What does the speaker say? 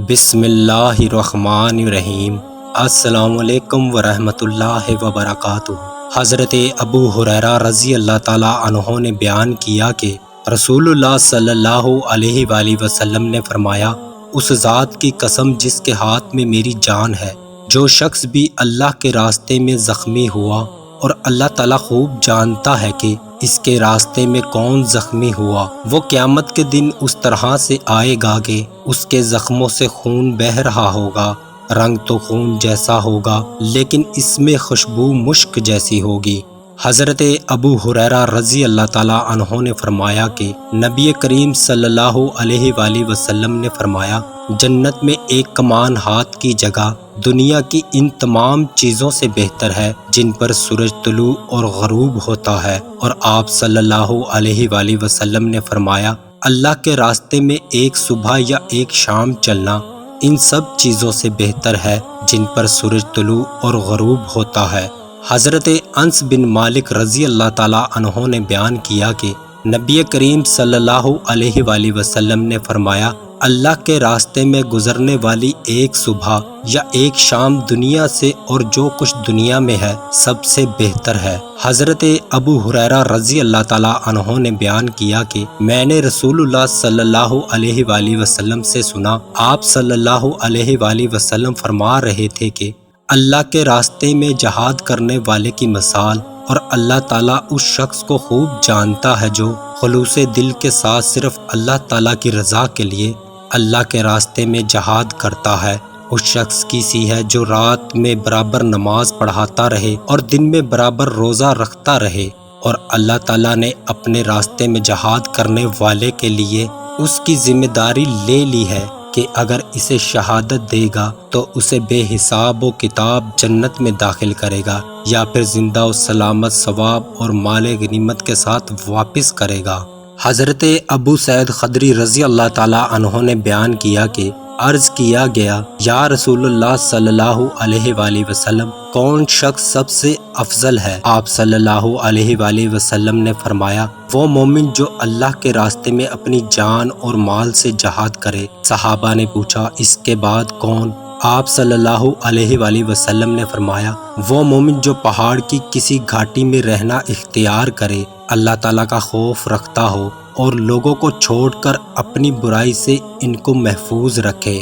بسم اللہ الرحمن الرحیم۔ السلام علیکم ورحمۃ اللہ وبرکاتہ۔ حضرت ابو ہریرہ رضی اللہ تعالیٰ عنہ نے بیان کیا کہ رسول اللہ صلی اللہ علیہ وآلہ وسلم نے فرمایا، اس ذات کی قسم جس کے ہاتھ میں میری جان ہے، جو شخص بھی اللہ کے راستے میں زخمی ہوا اور اللہ تعالیٰ خوب جانتا ہے کہ اس کے راستے میں کون زخمی ہوا، وہ قیامت کے دن اس طرح سے آئے گا کہ اس کے زخموں سے خون بہہ رہا ہوگا، رنگ تو خون جیسا ہوگا لیکن اس میں خوشبو مشک جیسی ہوگی۔ حضرت ابو ہریرہ رضی اللہ تعالیٰ عنہ نے فرمایا کہ نبی کریم صلی اللہ علیہ وآلہ وسلم نے فرمایا، جنت میں ایک کمان ہاتھ کی جگہ دنیا کی ان تمام چیزوں سے بہتر ہے جن پر سورج طلوع اور غروب ہوتا ہے، اور آپ صلی اللہ علیہ وآلہ وسلم نے فرمایا، اللہ کے راستے میں ایک صبح یا ایک شام چلنا ان سب چیزوں سے بہتر ہے جن پر سورج طلوع اور غروب ہوتا ہے۔ حضرت انس بن مالک رضی اللہ تعالیٰ عنہ نے بیان کیا کہ نبی کریم صلی اللہ علیہ وآلہ وسلم نے فرمایا، اللہ کے راستے میں گزرنے والی ایک صبح یا ایک شام دنیا سے اور جو کچھ دنیا میں ہے سب سے بہتر ہے۔ حضرت ابو ہریرہ رضی اللہ تعالیٰ عنہ نے بیان کیا کہ میں نے رسول اللہ صلی اللہ علیہ وآلہ وسلم سے سنا، آپ صلی اللہ علیہ وآلہ وسلم فرما رہے تھے کہ اللہ کے راستے میں جہاد کرنے والے کی مثال، اور اللہ تعالیٰ اس شخص کو خوب جانتا ہے جو خلوص دل کے ساتھ صرف اللہ تعالیٰ کی رضا کے لیے اللہ کے راستے میں جہاد کرتا ہے، اس شخص کی سی ہے جو رات میں برابر نماز پڑھاتا رہے اور دن میں برابر روزہ رکھتا رہے، اور اللہ تعالیٰ نے اپنے راستے میں جہاد کرنے والے کے لیے اس کی ذمہ داری لے لی ہے کہ اگر اسے شہادت دے گا تو اسے بے حساب و کتاب جنت میں داخل کرے گا، یا پھر زندہ و سلامت ثواب اور مال غنیمت کے ساتھ واپس کرے گا۔ حضرت ابو سعید خدری رضی اللہ تعالیٰ عنہ نے بیان کیا کہ عرض کیا گیا، یا رسول اللہ صلی اللہ علیہ وآلہ وسلم، کون شخص سب سے افضل ہے؟ آپ صلی اللہ علیہ وآلہ وسلم نے فرمایا، وہ مومن جو اللہ کے راستے میں اپنی جان اور مال سے جہاد کرے۔ صحابہ نے پوچھا، اس کے بعد کون؟ آپ صلی اللہ علیہ وآلہ وسلم نے فرمایا، وہ مومن جو پہاڑ کی کسی گھاٹی میں رہنا اختیار کرے، اللہ تعالیٰ کا خوف رکھتا ہو اور لوگوں کو چھوڑ کر اپنی برائی سے ان کو محفوظ رکھے۔